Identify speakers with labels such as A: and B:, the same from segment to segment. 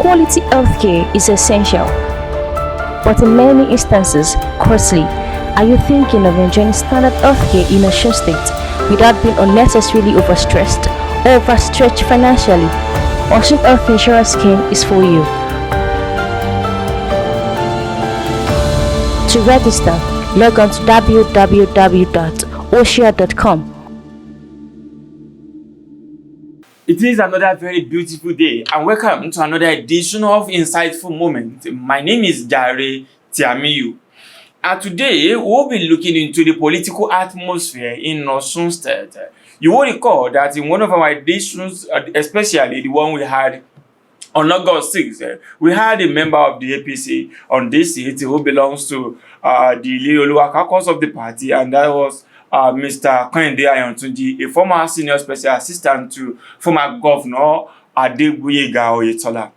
A: quality healthcare is essential, but in many instances, costly. Are you thinking of enjoying standard healthcare in Osun State without being unnecessarily overstressed or overstretched financially? Osun Health Insurance Scheme is for you. To register, log on to www.osia.com.
B: It is another very beautiful day, and welcome to another edition of Insightful Moment. My name is Jare Tiamiyu, and today we'll be looking into the political atmosphere in Osun State. You will recall that in one of our editions, especially the one we had on August 6th, we had a member of the APC on this seat who belongs to the Owoade caucus of the party, and that was Mr. Ayontunji, a former senior special assistant to former governor Aregbesola.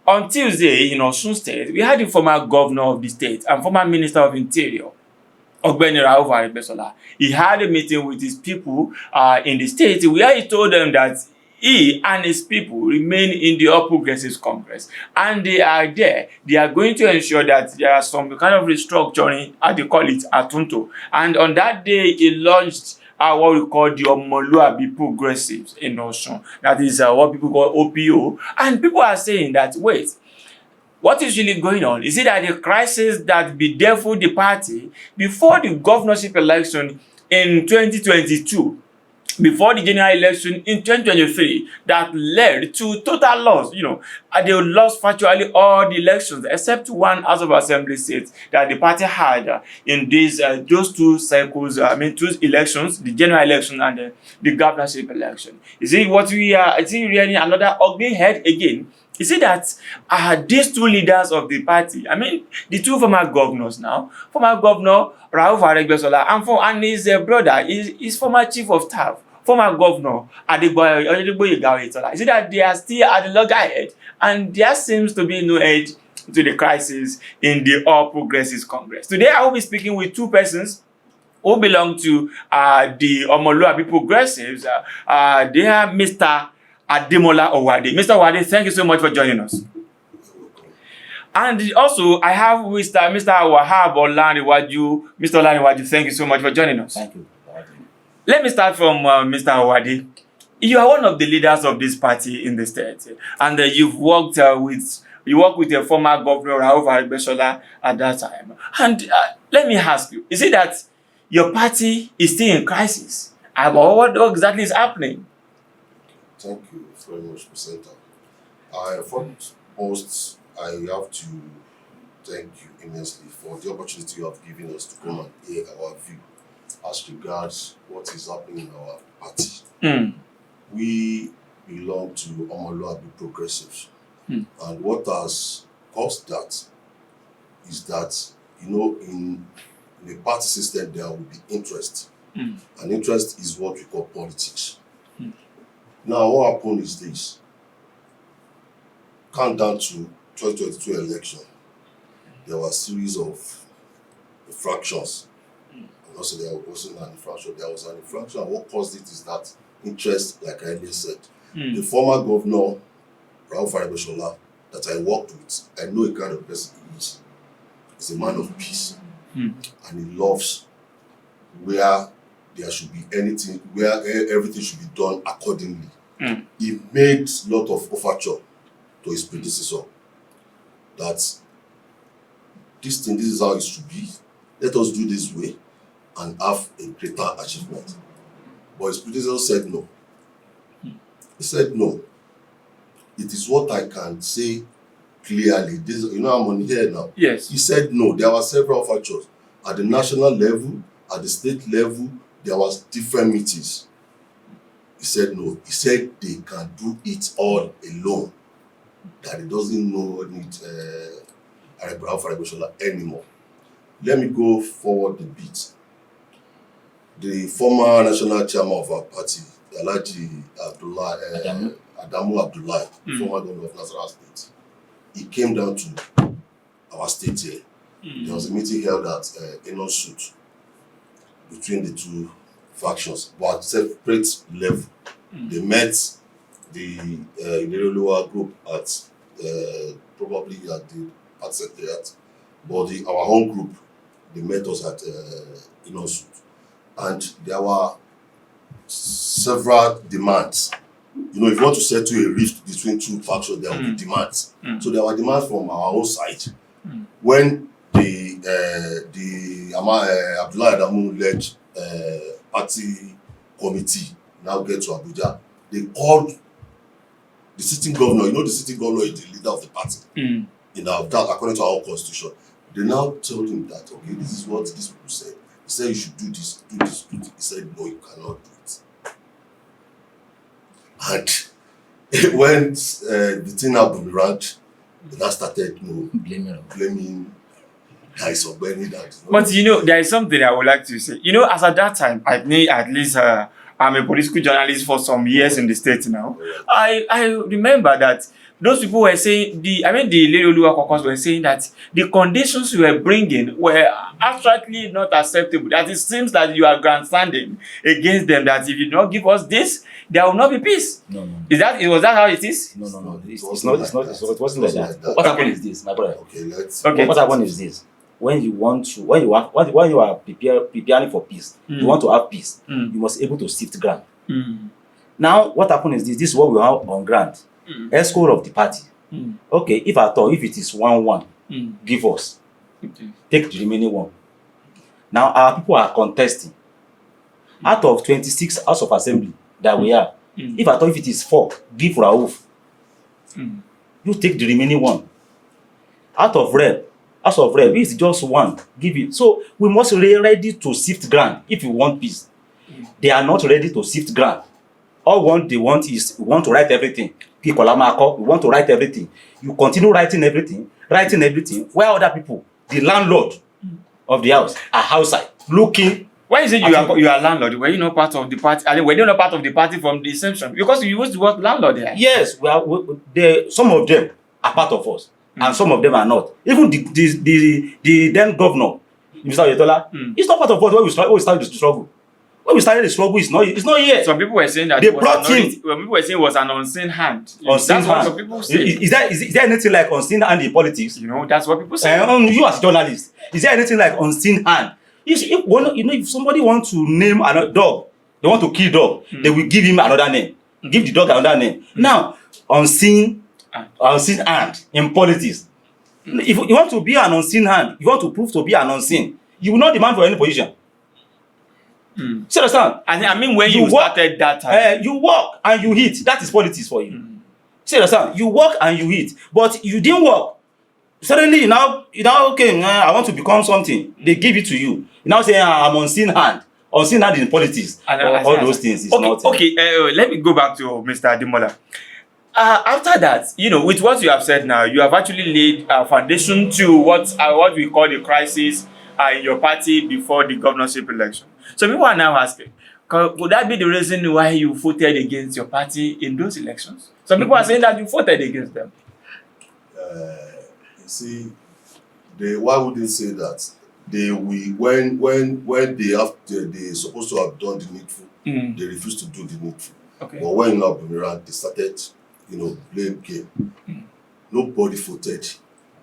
B: On Tuesday in Osun State, we had the former governor of the state and former minister of interior, Aregbesola. He had a meeting with his people in the state where he told them that he and his people remain in the All Progressives Congress, and they are there. They are going to ensure that there are some kind of restructuring, as they call it, Atunto. And on that day, he launched what we call the Omoluabi Progressives in Osun. That is what people call OPO. And people are saying that, wait, what is really going on? Is it that the crisis that bedeviled the party before the governorship election in 2022, before the general election in 2023, that led to total loss? They lost virtually all the elections except one House of Assembly seat that the party had in those two cycles, two elections, the general election and the governorship election. Is it really another ugly head again? Is it that these two leaders of the party, the two former governors now, former governor Aregbesola and his brother, his former chief of staff, former governor Ademola, is it that they are still at the loggerhead and there seems to be no edge to the crisis in the All Progressives Congress? Today I will be speaking with two persons who belong to the Omoluabi Progressives. They are Mr. Ademola Owoade. Mr. Owoade, thank you so much for joining us. And also, I have Mr. Wahab Olanrewaju. Mr. Olanrewaju, thank you so much for joining us.
C: Thank you.
B: Let me start from Mr. Owoade. You are one of the leaders of this party in the state, and you worked with the former governor Aregbesola at that time. And let me ask you, is it that your party is still in crisis? What exactly is happening?
C: Thank you very much, Presenter. First, I have to thank you immensely for the opportunity you have given us to come and hear our view as regards what is happening in our party. We belong to Omoluabi Progressives. And what has caused that is that, in the party system, there will be interest. And interest is what we call politics. Now, what happened is this. Countdown to 2022 election, there were a series of infractions. Also, there wasn't an infraction. There was an infraction. And what caused it is that interest, like I earlier said. The former governor, Aregbesola, that I worked with, I know a kind of person he is. He's a man of peace. And he loves where there should be everything should be done accordingly. He made a lot of overture to his predecessor that this is how it should be. Let us do this way and have a greater achievement. But his predecessor said no. He said no. It is what I can say clearly. I'm on here now.
B: Yes.
C: He said no. There were several factors. At the national level, at the state level, there was different meetings. He said no. He said they can do it all alone. That he doesn't need Aregbesola anymore. Let me go forward a bit. The former national chairman of our party, Ademola, former governor of Nasarawa State, he came down to our state here. There was a meeting held at Suit between the two factions, but at separate level. They met the Owoade group at probably at the party secretariat, but our own group, they met us at Osun, and there were several demands. You know, if you want to settle a rift between two factions, there will be demands. So there were demands from our own side. When the Abdullah Adamu led party committee now get to Abuja, they called the sitting governor. You know, the sitting governor is the leader of the party. You know, that according to our constitution. They now told him that, okay, this is what these people said. He said you should do this, do this, do this. He said, no, you cannot do it. And when the thing now boomeranged, they now started blaming guys or blaming that.
B: But you know, there is something I would like to say. You know, as at that time, at least I'm a political journalist for some years in the States now. I remember that those people were saying, the Lerioluwa caucus were saying that the conditions you were bringing were abstractly not acceptable. That it seems that you are grandstanding against them, that if you don't give us this, there will not be peace.
D: No.
B: Was that how it is?
D: No. It wasn't like that. What happened is this, my brother.
C: Okay,
D: What happened is this. When you are preparing for peace, you want to have peace, you must be able to sift ground. Now, what happened is this. This is what we have on ground. Escort of the party. Okay, if it is 1-1, give us.
B: Okay.
D: Take the remaining one. Now our people are contesting. Out of 26 House of Assembly that we have, if it is 4, give Rauf. You take the remaining one. House of Rep, if it's just 1, give it. So we must be ready to sift ground if you want peace. They are not ready to sift ground. All they want is we want to write everything. We want to write everything. You continue writing everything, while other people, the landlord of the house, are outside looking.
B: Why is it you are landlord? Were you not part of the party? Were you not part of the party from the inception? Because you used the word landlord there.
D: Yes, some of them are part of us, and some of them are not. Even the then governor, Mr. Oyetola, he's not part of us when we started the struggle. When we started the struggle, it's not here.
B: Some people were saying that
D: they brought him.
B: People were saying it was an unseen hand.
D: Unseen
B: that's
D: hand.
B: what some people say.
D: Is there anything like unseen hand in politics?
B: You know, that's what people say.
D: You as a journalist, is there anything like unseen hand? If somebody wants to name another dog, they want to kill dog, they will give him another name. Give the dog another name. Now, unseen hand in politics. If you want to be an unseen hand, you want to prove to be an unseen, you will not demand for any position. See, understand?
B: I mean, when you started that time,
D: you work and you hit. That is politics for you. See, understand? You work and you hit, but you didn't work. Suddenly, you now okay. I want to become something. They give it to you. You now say I'm unseen hand. Unseen hand in politics. All those things is not.
B: Okay. Let me go back to Mr. Ademola. After that, you know, with what you have said now, you have actually laid a foundation to what we call the crisis in your party before the governorship election. So people are now asking, would that be the reason why you voted against your party in those elections? Some people are saying that you voted against them.
C: You see, why would they say that? When they supposed to have done the needful, they refused to do the needful.
B: Okay.
C: But when now Boomerang, they started, blame game. Nobody voted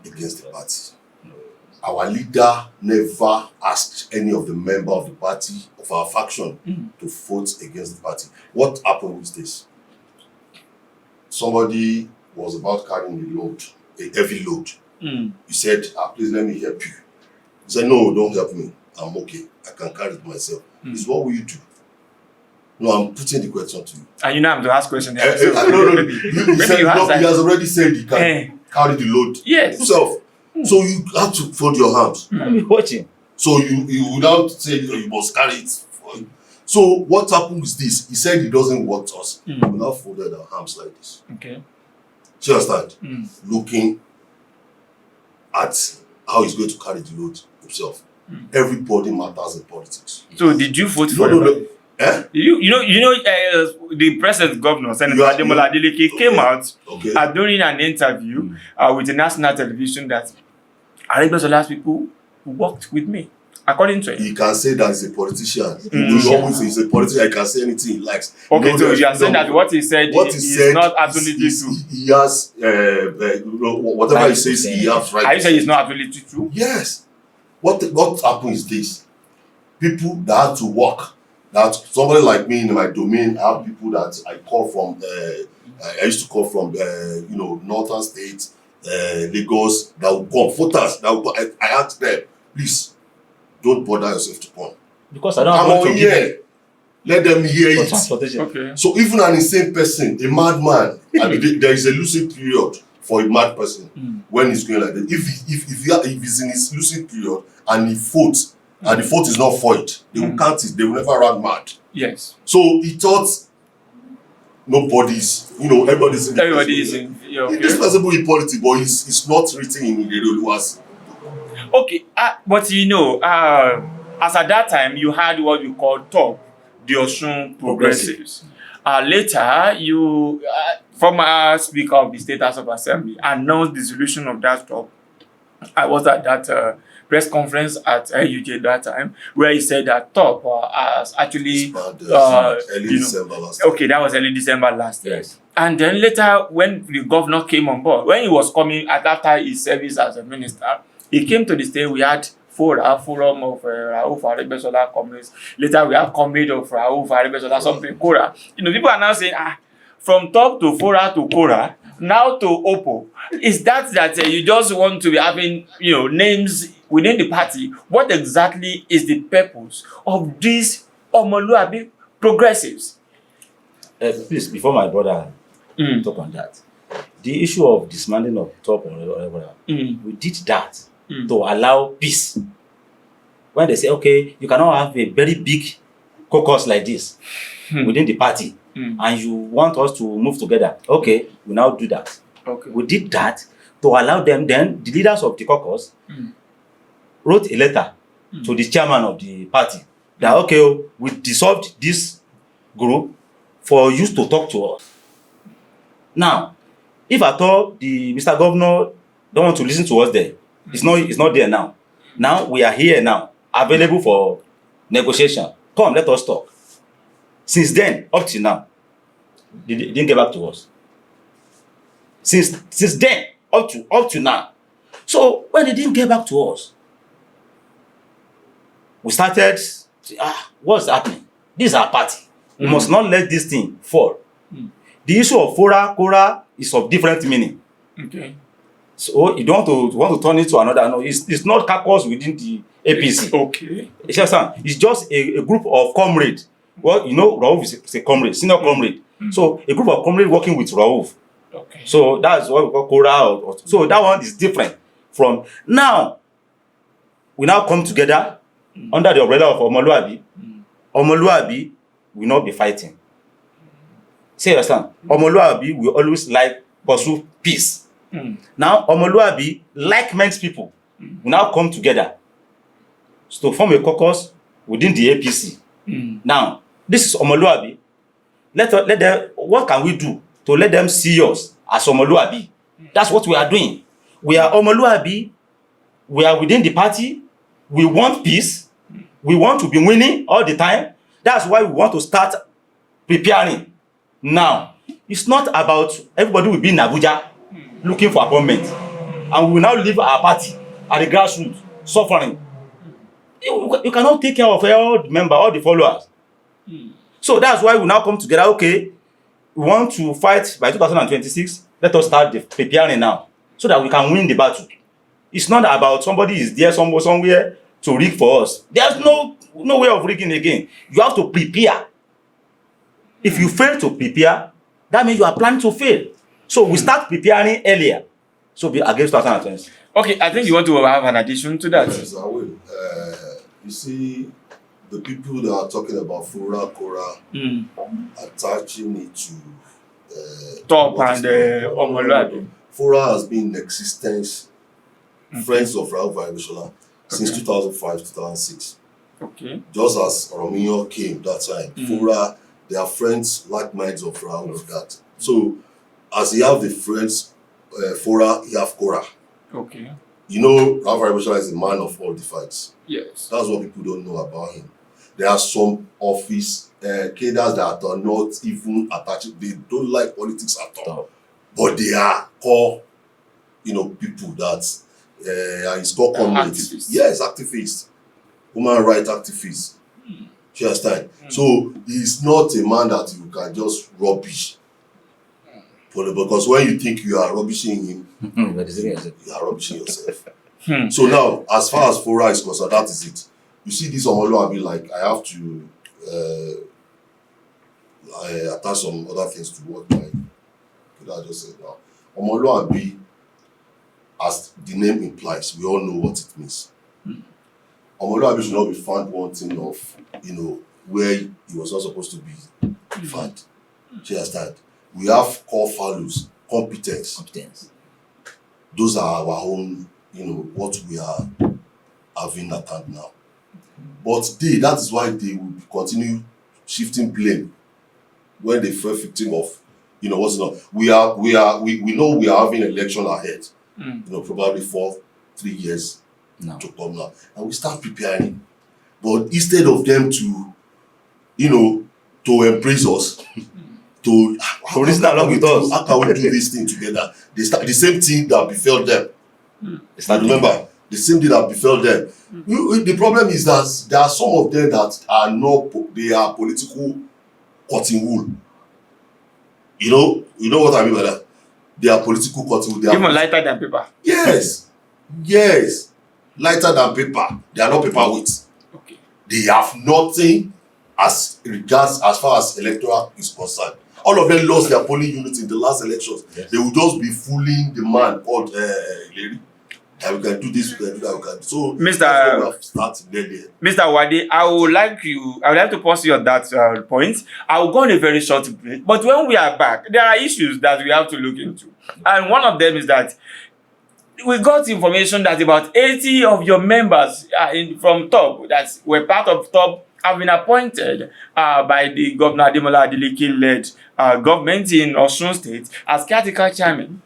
C: against the party. Our leader never asked any of the member of the party, of our faction, to vote against the party. What happened with this? Somebody was about carrying a load, a heavy load. He said, please let me help you. He said, no, don't help me. I'm okay. I can carry it myself. He said, what will you do? No, I'm putting the question to you.
B: And you know I'm to ask questions.
C: No. He has already said he can carry the load himself. So you have to fold your hands.
D: I'm watching.
C: So you without saying you must carry it for him. So what happened is this. He said he doesn't want us. We now folded our arms like this.
B: Okay.
C: Do you understand? Looking at how he's going to carry the load himself. Everybody matters in politics.
B: So did you vote for him?
C: No. Eh?
B: The present governor, Senator Ademola Adeleke, came out during an interview with the national television that Aregbesola's people worked with me. According to him.
C: He can say that he's a politician. He always he's a politician. He can say anything he likes.
B: Okay, so you are saying that what he said is not absolutely true.
C: He has whatever he says, he has right.
B: Are you saying it's not absolutely true?
C: Yes. What happens is this: people that have to work. That somebody like me in my domain, I have people that I call from. I used to call from northern states, Lagos. That will come voters. That will go. I ask them, please, don't bother yourself to come.
D: Because I don't
C: I'm
D: want
C: on
D: to
C: here. Let them hear
D: for
C: it.
D: transportation.
B: Okay.
C: So even an insane person, a madman, there is a lucid period for a mad person when he's going like that. If he's in his lucid period and he votes, and the vote is not void, they will count it. They will never run mad.
B: Yes.
C: So he thought everybody's
B: in
C: indispensable in politics, but it's not written in the Oluwa's.
B: Okay, but as at that time, you had what you call TOP, the Osun Progressives. Later, you, former Speaker of the State House of Assembly, announced the dissolution of that TOP. I was at that press conference at UJ that time, where he said that TOP has actually
C: early December last year.
B: Okay, that was early December last year.
D: Yes.
B: And then later, when the governor came on board, when he was coming after his service as a minister, he came to the state. We had forum of Rauf Aregbesola comrades. Later, we have comrade of Rauf Aregbesola, something Kora. People are now saying, from top to Fora to Kora, now to Oppo. Is that you just want to be having names within the party? What exactly is the purpose of these Omoluabi progressives?
D: Please, before my brother talk on that, the issue of dismantling of top or whatever, we did that to allow peace. When they say, okay, you cannot have a very big caucus like this within the party, and you want us to move together, okay, we now do that.
B: Okay.
D: We did that to allow them. Then the leaders of the caucus wrote a letter to the chairman of the party that, okay, we dissolved this group for you to talk to us. Now, if at all the Mr. Governor don't want to listen to us there, it's not there now. Now we are here now, available for negotiation. Come, let us talk. Since then, up to now, they didn't get back to us. Since then, up to now. So when they didn't get back to us, we started, what's happening? This is our party. We must not let this thing fall. The issue of Kora is of different meaning.
B: Okay.
D: So you don't want to turn it to another. No, it's not caucus within the APC.
B: Okay.
D: It's just a group of comrades. Well, Rauf is a comrade, senior comrade. So a group of comrades working with Rauf.
B: Okay.
D: So that's what we call Kora. So that one is different from now. We now come together under the umbrella of Omoluabi. Omoluabi will not be fighting. Say understand? Omoluabi will always pursue peace. Now Omoluabi, like-minded people, will now come together to form a caucus within the APC. Now, this is Omoluabi. Let them. What can we do to let them see us as Omoluabi? That's what we are doing. We are Omoluabi. We are within the party. We want peace. We want to be winning all the time. That's why we want to start preparing. Now, it's not about everybody will be in Abuja looking for appointment. And we will now leave our party at the grassroots, suffering. You cannot take care of all the members, all the followers. So that's why we now come together. Okay, we want to fight by 2026. Let us start the preparing now so that we can win the battle. It's not about somebody is there somewhere to rig for us. There's no way of rigging again. You have to prepare. If you fail to prepare, that means you are planning to fail. So we start preparing earlier. So be against 2020.
B: Okay, I think you want to have an addition to that.
C: Yes, I will. You see, the people that are talking about Kora, attaching it to
B: Top and Omoluabi.
C: Fora has been in existence, friends of Rauf Aregbesola, since 2005, 2006.
B: Okay.
C: Just as Romeo came that time, Fora, they are friends, like minds of Rauf that. So, as he have the friends, Fora, he have Kora.
B: Okay.
C: You know, Aregbesola is a man of all the fights.
B: Yes.
C: That's what people don't know about him. There are some office cadres that are not even attached. They don't like politics at all. But they are core, people that his core comrades.
B: Activists.
C: Yes, activists. Human rights activists. Do you understand? So he's not a man that you can just rubbish. Because when you think you are rubbishing him, you are rubbishing yourself. So now, as far as Fora is concerned, that is it. You see this Omoluabi, like I have to attach some other things to what I just said now. Omoluabi, as the name implies, we all know what it means. Omoluabi should not be found wanting of, where he was not supposed to be found. Do you understand? We have core values, competence. Those are our own, what we are having at hand now. But that is why they will continue shifting blame when they fell victim of, what's not. We know we are having an election ahead. Probably for 3 years to come now, and we start preparing. But instead of them to, to embrace us, to
D: reason along with us,
C: how can we do this thing together? They start the same thing that befell them. Remember, the same thing that befell them. The problem is that there are some of them that are not. They are political cotton wool. You know what I mean by that? They are political cotton wool.
B: Even lighter than paper.
C: Yes, lighter than paper. They are not paperweight.
B: Okay.
C: They have nothing as far as electoral is concerned. All of them lost their polling units in the last elections. Yes. They will just be fooling the man called Larry. That we can do this, we can do that, we can. So,
B: Mr. Owoade, I would like to pause you on that point. I will go on a very short break. But when we are back, there are issues that we have to look into. And one of them is that we got information that about 80 of your members from top, that were part of top, have been appointed by the Governor Ademola Adeleke-led government in Osun State as caretaker chairman.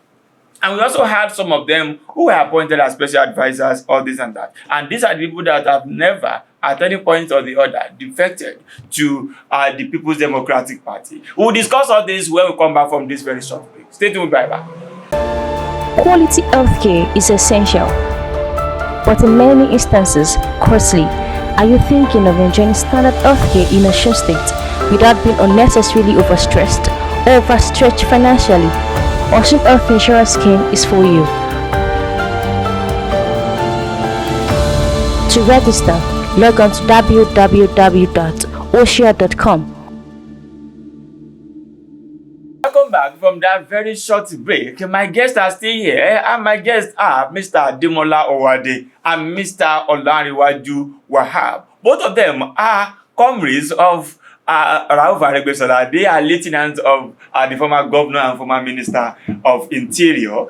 B: And we also had some of them who were appointed as special advisors, all this and that. And these are the people that have never, at any point or the other, defected to the People's Democratic Party. We will discuss all this when we come back from this very short break. Stay tuned, bye-bye.
A: Quality healthcare is essential, but in many instances, costly. Are you thinking of enjoying standard healthcare in Osun State without being unnecessarily overstressed or overstretched financially? Osun Health Insurance Scheme is for you. To register, log on to www.osia.com.
B: Welcome back from that very short break. My guests are still here, and my guests are Mr. Ademola Owoade and Mr. Olanrewaju Wahab. Both of them are comrades of Aregbesola. They are lieutenants of the former governor and former minister of interior.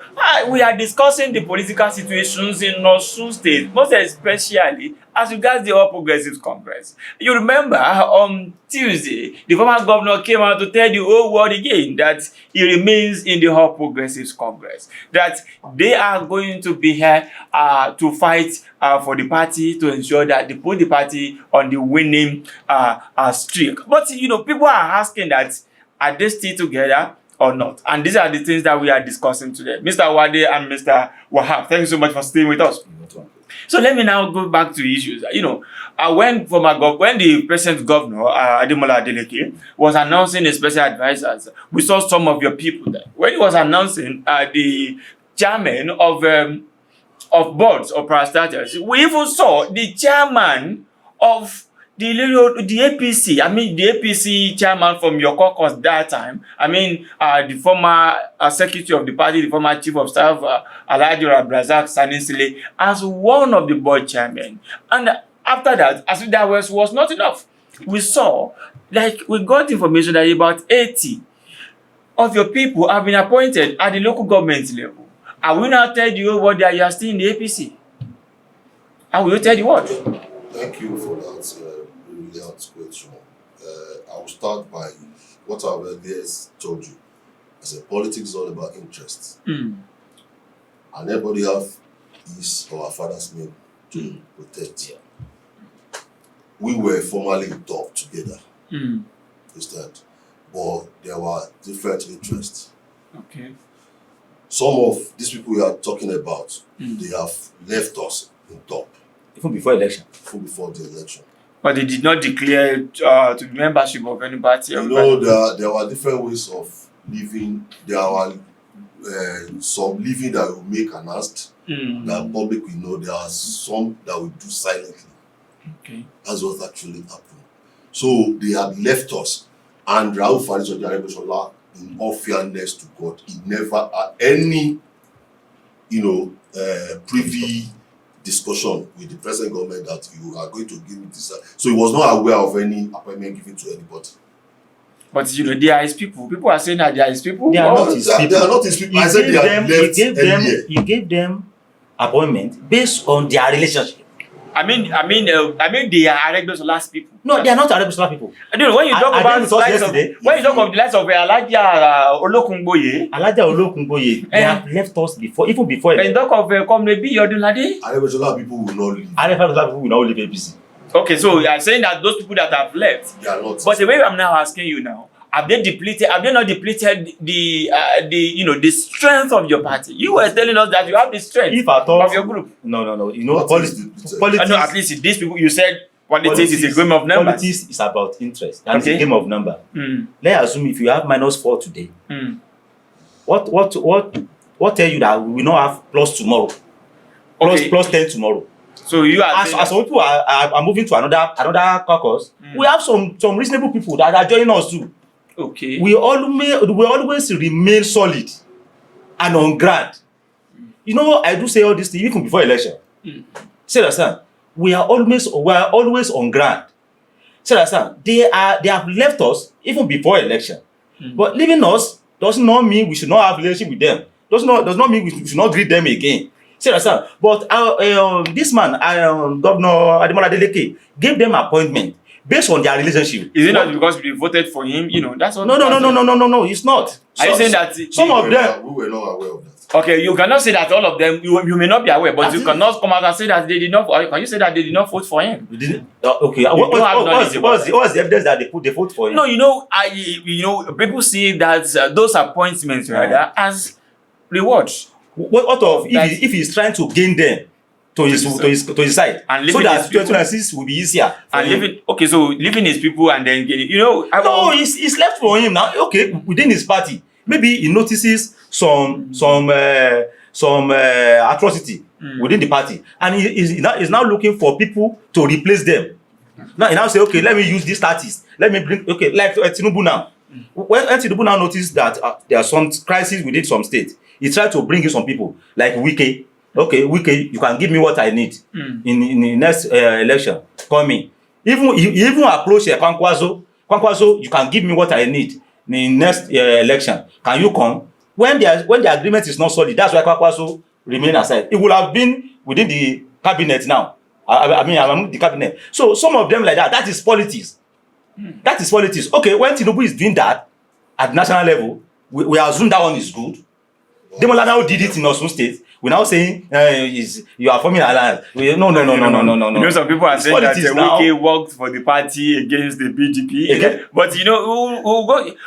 B: We are discussing the political situations in Osun State, most especially as regards the All Progressives Congress. You remember on Tuesday, the former governor came out to tell the whole world again that he remains in the All Progressives Congress, that they are going to be here to fight for the party, to ensure that they put the party on the winning streak. But people are asking that, are they still together or not? And these are the things that we are discussing today. Mr. Owoade and Mr. Wahab, thank you so much for staying with us. So let me now go back to issues. When the present governor, Ademola Adeleke, was announcing his special advisors, we saw some of your people there. When he was announcing the chairman of boards of parastatals, we even saw the chairman of the APC, the APC chairman from your caucus that time, the former secretary of the party, the former chief of staff, Alhaji Abdulrazak Sanisile, as one of the board chairmen. And after that, as if that was not enough, we got information that about 80 of your people have been appointed at the local government level. I will now tell you what you are still in the APC. I will tell you what.
C: Thank you for that brilliant question. I will start by what I've earlier told you. I said politics is all about interests. And everybody have is our father's name to protect. We were formerly in top together. Understand? But there were different interests.
B: Okay.
C: Some of these people we are talking about, they have left us in top.
D: Even before election.
C: Even before the election.
B: But they did not declare to the membership of any party.
C: You know, there were different ways of living. There were some living that will make announced that public will know. There are some that will do silently.
B: Okay.
C: That's what actually happened. So they had left us, and Raul Fariso Aregbesola, in all fairness to God, he never had any, privy discussion with the present government that you are going to give me this. So he was not aware of any appointment given to anybody.
B: But they are his people. People are saying that they are his people.
D: They are not his people.
C: They are not his people. I said they are left earlier.
D: You gave them appointment based on their relationship.
B: I mean, they are Aregbesola's people.
D: No, they are not Aregbesola people.
B: I don't know when you talk about the likes of Alaja
D: Olokungboye, they have left us even before.
B: When you talk of maybe Odunlade,
C: Aregbesola people will not leave.
D: Aregbesola people will not leave APC.
B: Okay, so you are saying that those people that have left,
C: they are not.
B: But the way I'm now asking you now, have they not depleted the strength of your party? You were telling us that you have the strength of your group.
D: No.
C: Politics.
B: No, at least these people, you said politics is a game of numbers.
D: Politics is about interest. And it's a game of number. Let's assume if you have -4 today, what tell you that we will not have plus tomorrow? Plus 10 tomorrow. So you are as some people are moving to another caucus, we have some reasonable people that are joining us too.
B: Okay.
D: We always remain solid and on ground. I do say all this thing even before election. Say that, we are always on ground. Say that, they have left us even before election. But leaving us does not mean we should not have relationship with them. Does not mean we should not greet them again. See that, but this man, Governor Ademola Adeleke, gave them appointment based on their relationship.
B: Is it not because we voted for him? That's what.
D: No, it's not.
B: Are you saying that
C: some of them we were not aware of that?
B: Okay, you cannot say that all of them. You may not be aware, but you cannot come out and say that they did not. Can you say that they did not vote for him?
D: Okay. What's the evidence that they vote for him?
B: No, people see that those appointments rather as rewards.
D: What of if he's trying to gain them to his side, and so that 2026 will be easier?
B: So leaving his people and then getting,
D: it's left for him now. Okay, within his party, maybe he notices some atrocity within the party, and he's now looking for people to replace them. Now he now say, okay, let me use these parties. Let me bring like Tinubu now. When Tinubu now noticed that there are some crises within some states, he tried to bring in some people like Wike. Okay, Wike, you can give me what I need in the next election. Come in. He even approached Kwankwaso. Kwankwaso, you can give me what I need in the next election. Can you come? When the agreement is not solid, that's why Kwankwaso remain aside. It would have been within the cabinet now. I'm the cabinet. So some of them like that. That is politics. That is politics. Okay, when Tinubu is doing that at national level, we assume that one is good. Ademola now did it in Osun State. We're now saying you are forming an alliance. No.
B: Some people are saying that Wike worked for the party against the BDP.
D: Okay.
B: But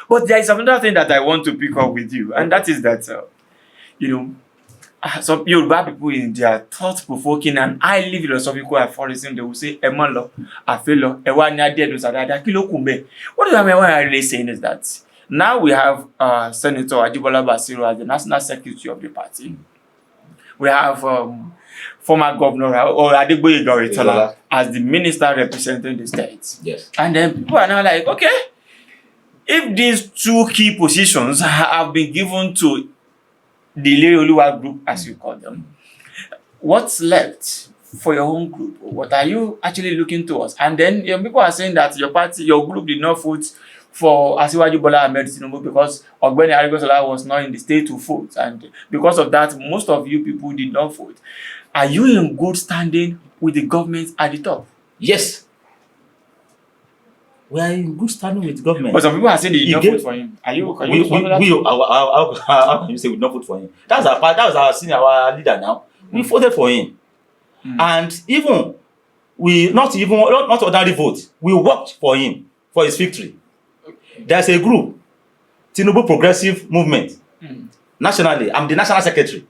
B: but there is another thing that I want to pick up with you, and that is that some Yoruba people in their thought-provoking and highly philosophical aphorism, they will say, Emolo, Afelo, Ewa Nadia Dosada, Kilo Kumbe. What I'm really saying is that now we have Senator Ademola Basiru as the National Secretary of the party. We have former Governor Aregbesola as the minister representing the state.
D: Yes.
B: And then people are now like, okay, if these two key positions have been given to the Oluwa group, as you call them, what's left for your own group? What are you actually looking towards? And then people are saying that your group did not vote for Asiwaju Bola Ahmed Tinubu because Ogbeni Aregbesola was not in the state to vote, and because of that, most of you people did not vote. Are you in good standing with the government at the top?
D: Yes. We are in good standing with government.
B: But some people are saying they did not vote for him. How can you say we did not vote for him?
D: That was our senior, our leader now. We voted for him. And even not ordinary vote, we worked for him, for his victory. There's a group, Tinubu Progressive Movement. Nationally, I'm the national secretary.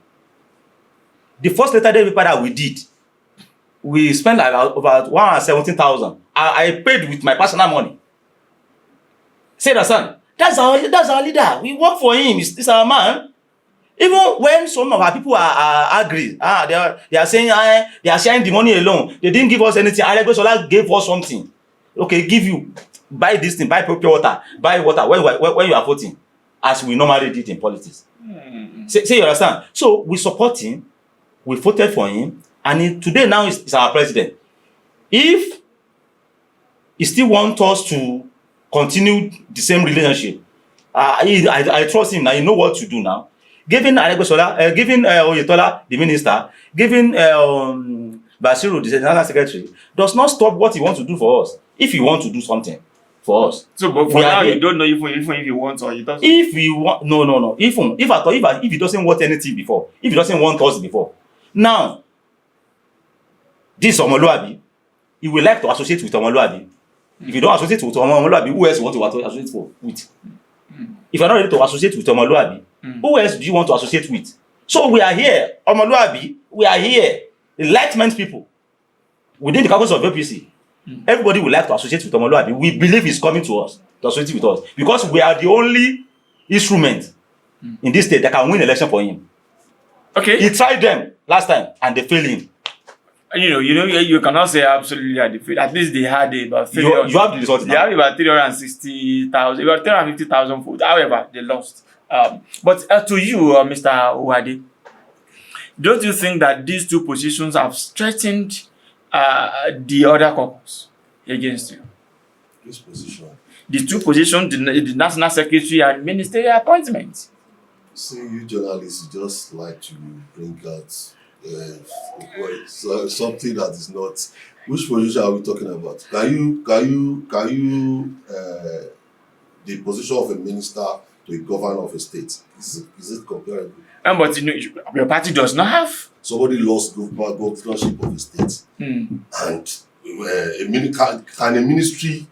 D: The first letter day paper that we did, we spent about 117,000. I paid with my personal money. Say that, son. That's our leader. We work for him. He's our man. Even when some of our people are angry, they are saying they are sharing the money alone. They didn't give us anything. Aregbesola gave us something. Okay, give you, buy this thing, buy pure water, buy water when you are voting, as we normally did in politics. Say you understand? So we support him, we voted for him, and today now is our president. If he still wants us to continue the same relationship, I trust him now. You know what to do now. Giving Aregbesola, giving Oyetola, the minister, giving Basiru, the national secretary, does not stop what he wants to do for us. If he wants to do something for us. So,
B: but for now, you don't know even if he wants or he doesn't.
D: If he want, no. If he doesn't want anything before, if he doesn't want us before, now this Omoluabi, he will like to associate with Omoluabi. If you don't associate with Omoluabi, who else you want to associate with? If you're not ready to associate with Omoluabi, who else do you want to associate with? So we are here, Omoluabi, we are here, enlightenment people within the caucus of APC. Everybody would like to associate with Omoluabi. We believe he's coming to us, to associate with us, because we are the only instrument in this state that can win election for him.
B: Okay.
D: He tried them last time and they failed him.
B: You cannot say absolutely at the field. At least they had about 300.
D: You have the result now.
B: They have about 360,000, about 350,000 votes. However, they lost. But to you, Mr. Owoade, don't you think that these two positions have strengthened the other caucus against you?
C: This position.
B: The two positions, the national secretary and ministerial appointments.
C: See, you journalists just like to bring out something that is not. Which position are we talking about? Can you the position of a minister to a governor of a state, is it comparable?
B: But your party does not have.
C: Somebody lost governorship of a state, and can a ministry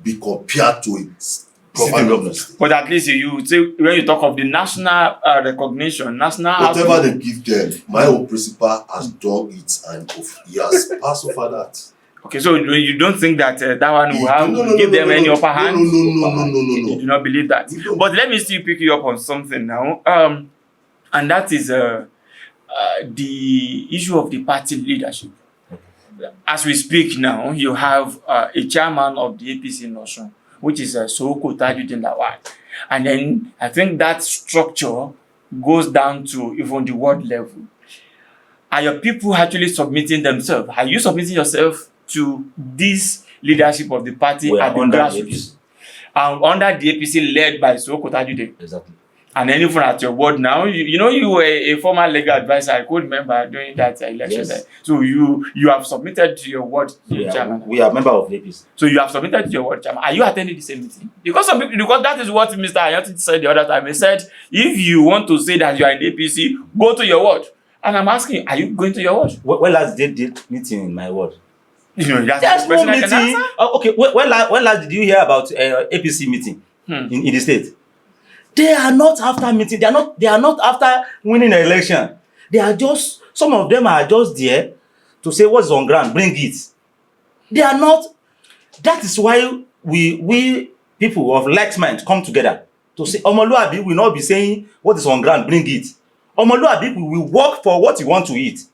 C: be compared to its governor of a state?
B: But at least you say, when you talk of the national recognition,
C: whatever they give them, my own principal has done it and he has passed over that.
B: Okay, so you don't think that that one will give them any upper hand?
C: No.
B: You do not believe that. But let me still pick you up on something now. And that is the issue of the party leadership. As we speak now, you have a chairman of the APC in Osun, which is Owoade. And then I think that structure goes down to even the ward level. Are your people actually submitting themselves? Are you submitting yourself to this leadership of the party at the grassroots? Under the APC led by Owoade.
D: Exactly.
B: And then even at your ward now, you were a former legal advisor. I could remember during that election.
D: Yes.
B: There. So you have submitted to your ward chairman.
D: We are member of the APC.
B: So you have submitted to your ward chairman. Are you attending the same meeting? Because that is what Mr. Ayoti said the other time. He said, if you want to say that you are in the APC, go to your ward. And I'm asking, are you going to your ward?
D: When last did meeting in my ward?
B: That's
D: no meeting. Okay, when last did you hear about APC meeting in the state? They are not after meeting. They are not after winning an election. They are just, some of them are just there to say what's on ground, bring it. They are not. That is why we people of like mind come together to say Omoluabi will not be saying what is on ground, bring it. Omoluabi will work for what you want to eat.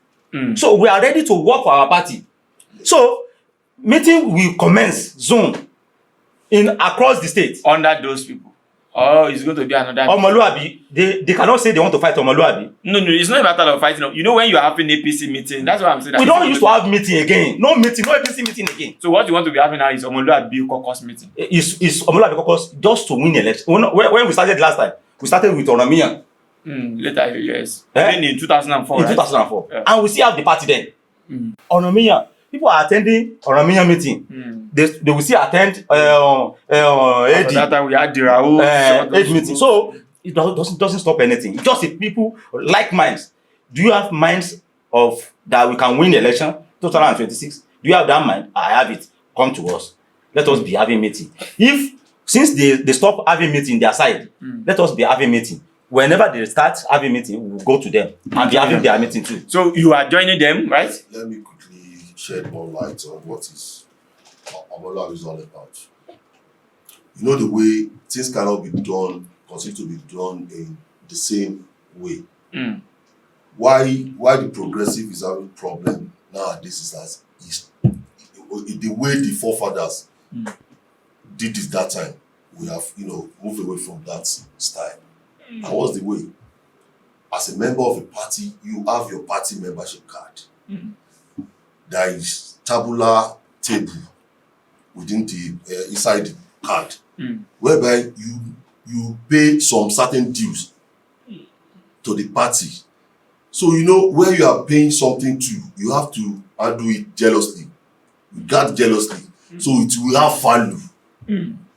D: So we are ready to work for our party. So meeting will commence zone across the state.
B: Under those people. Oh, it's going to be another.
D: Omoluabi, they cannot say they want to fight Omoluabi.
B: No, it's not a matter of fighting. You know when you are having APC meeting, that's what I'm saying.
D: We don't used to have meeting again. No APC meeting again.
B: So what you want to be having now is Omoluabi caucus meeting.
D: Is Omoluabi caucus just to win election? When we started last time, we started with Oromia.
B: Later, yes. Then in 2004.
D: In 2004. Yeah. And we still have the party then. Oromia. People are attending Oromia meeting. They will still attend AD.
B: That time we had the Raul
D: meeting. So it doesn't stop anything. It's just if people like minds. Do you have minds of that we can win the election 2026? Do you have that mind? I have it. Come to us. Let us be having meeting. If since they stop having meeting their side, let us be having meeting. Whenever they start having meeting, we will go to them and be having their meeting too.
B: So you are joining them, right?
C: Let me quickly shed more light on what is Omoluabi is all about. You know the way things cannot be done, continue to be done in the same way. Why the progressive is having problem nowadays is the way the forefathers did it that time. We have moved away from that style. And what's the way? As a member of a party, you have your party membership card. There is tabular table within the inside the card, whereby you pay some certain dues to the party. So where you are paying something to, you have to handle it jealously. You guard jealously, so it will have value.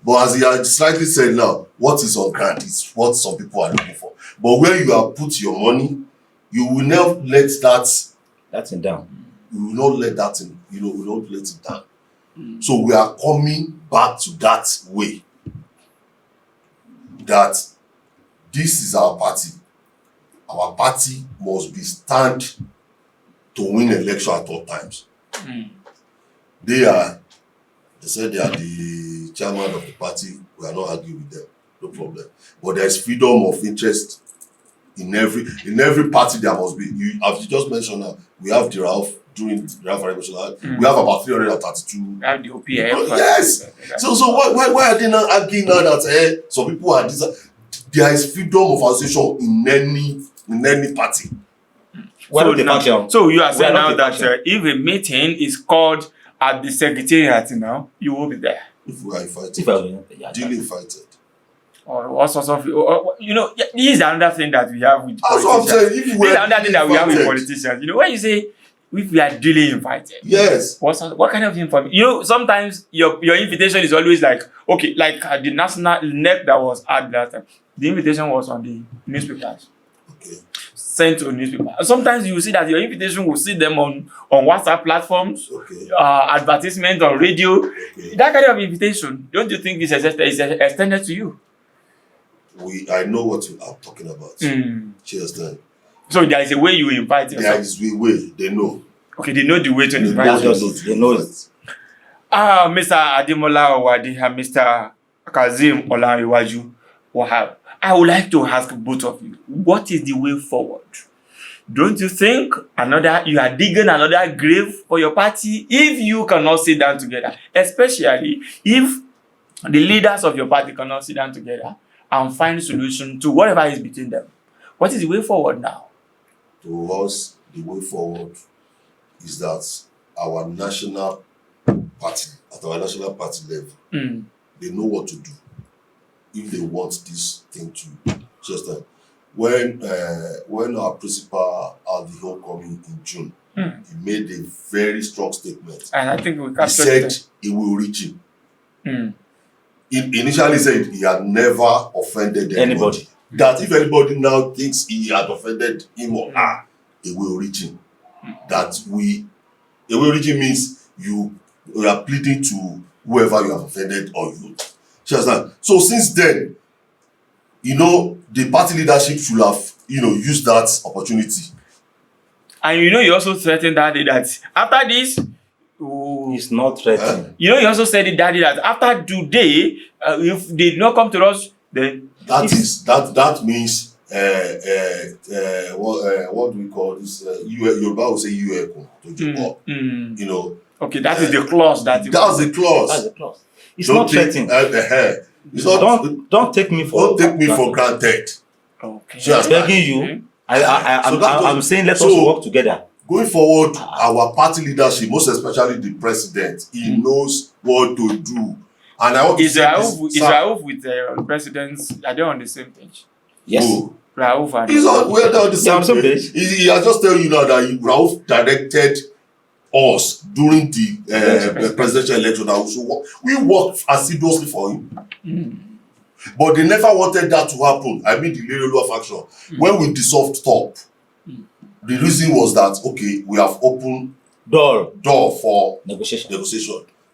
C: But as he has slightly said now, what is on ground is what some people are looking for. But where you have put your money, you will never let
D: that's it down.
C: You will not let that in, will not let it down. So we are coming back to that way. That this is our party. Our party must be stand to win election at all times. They said they are the chairman of the party. We are not arguing with them, no problem. But there is freedom of interest in every party. There must be. As you just mentioned now, we have the Ralph during the Ralph Aregbesola. We have about 332.
B: Have the OPA.
C: Yes. So why are they not arguing now that some people are there is freedom of association in any party.
B: So you are saying now that if a meeting is called at the secretariat now, you will be there.
C: If we are invited, duly invited.
B: Or all sorts of, this is another thing that we have with
C: politicians. That's what I'm saying.
B: This is another thing that we have with politicians. When you say if we are duly invited,
C: yes.
B: What kind of information? Sometimes your invitation is always like, okay, like the national NEC that was had last time. The invitation was on the newspapers.
C: Okay.
B: Sent to newspaper. Sometimes you see that your invitation will see them on WhatsApp platforms, advertisement on radio. Okay. That kind of invitation, don't you think is extended to you?
C: I know what you are talking about. Cheers, then.
B: So there is a way you invite yourself.
C: There is a way. They know.
B: Okay, they know the way to invite
C: yourself. They know it.
B: Mr. Ademola Owoade and Mr. Kazeem Olanrewaju Wahab, I would like to ask both of you, what is the way forward? Don't you think you are digging another grave for your party if you cannot sit down together, especially if the leaders of your party cannot sit down together and find a solution to whatever is between them? What is the way forward now?
C: To us, the way forward is that our national party, at our national party level, they know what to do if they want this thing to just when our principal had the homecoming in June, he made a very strong statement.
B: And I think
C: he said he will reach him. He initially said he had never offended anybody. That if anybody now thinks he had offended him or her, he will reach him. That a will reach him means you are pleading to whoever you have offended or you. So since then, the party leadership should have, used that opportunity.
B: And you also threatened that day that after this,
D: it's not threatening.
B: You also said it that day that after today, if they did not come to us, then
C: that means what do we call this? Yoruba will say
B: Okay, that is the clause.
C: That's the clause.
D: It's not threatening. Don't take me for
C: granted.
B: Okay.
C: So
D: I'm begging you. I'm saying let us work together.
C: Going forward, our party leadership, most especially the president, he knows what to do. And I want to say
B: Raouf with the presidents, are they on the same page?
D: Yes.
B: Raouf and
C: we're on the same page. He has just told you now that Raouf directed us during the presidential election that we worked assiduously for him. But they never wanted that to happen. I mean the Lerioluwa faction. When we dissolved TOP, the reason was that, okay, we have opened
D: door
C: for
D: negotiation.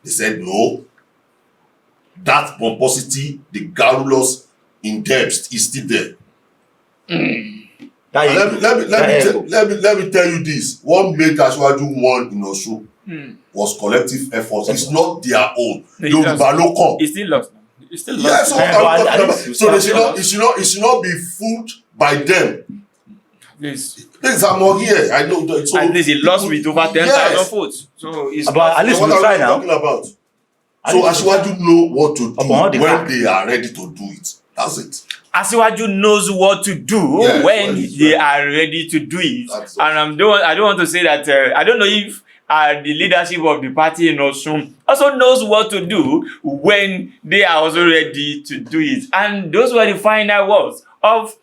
C: They said no. That pomposity, the garrulous in depth is still there. Let me tell you this. What made Asiwaju won in Osun was collective effort. It's not their own. Yoruba ló kàn.
B: It's still lost. It's still lost.
C: Yeah, so it should not be fooled by them.
B: Please.
C: I'm not here. I know. So
B: at least he lost with over 10,000 votes. So it's
D: but at least we try now.
C: Talking about. So Asiwaju know what to do when they are ready to do it. That's it.
B: Asiwaju knows what to do when they are ready to do it. And I don't want to say that I don't know if the leadership of the party in Osun also knows what to do when they are also ready to do it. And those were the final words of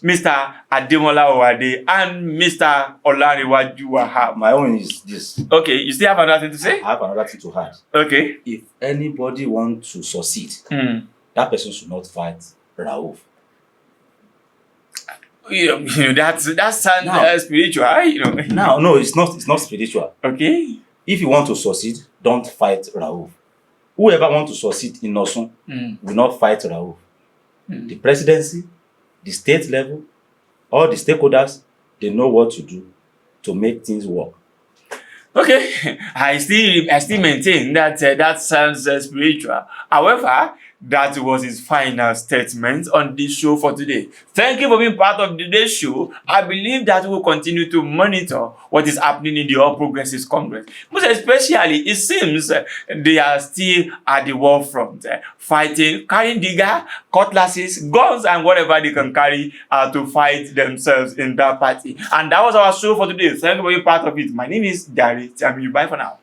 B: Mr. Ademola Owoade and Mr. Olanrewaju Wahab.
D: My own is this.
B: Okay, you still have another thing to say?
D: I have another thing to add.
B: Okay.
D: If anybody wants to succeed, that person should not fight Rauf.
B: You know that sounds spiritual, you know.
D: No, it's not spiritual.
B: Okay.
D: If you want to succeed, don't fight Rauf. Whoever wants to succeed in Osun will not fight Rauf. The presidency, the state level, all the stakeholders, they know what to do to make things work.
B: Okay, I still maintain that that sounds spiritual. However, that was his final statement on this show for today. Thank you for being part of today's show. I believe that we will continue to monitor what is happening in the All Progressives Congress. Most especially, it seems they are still at the war front, fighting, carrying digger, cutlasses, guns, and whatever they can carry to fight themselves in that party. And that was our show for today. Thank you for being part of it. My name is Jare. Tiamiyu. Bye for now.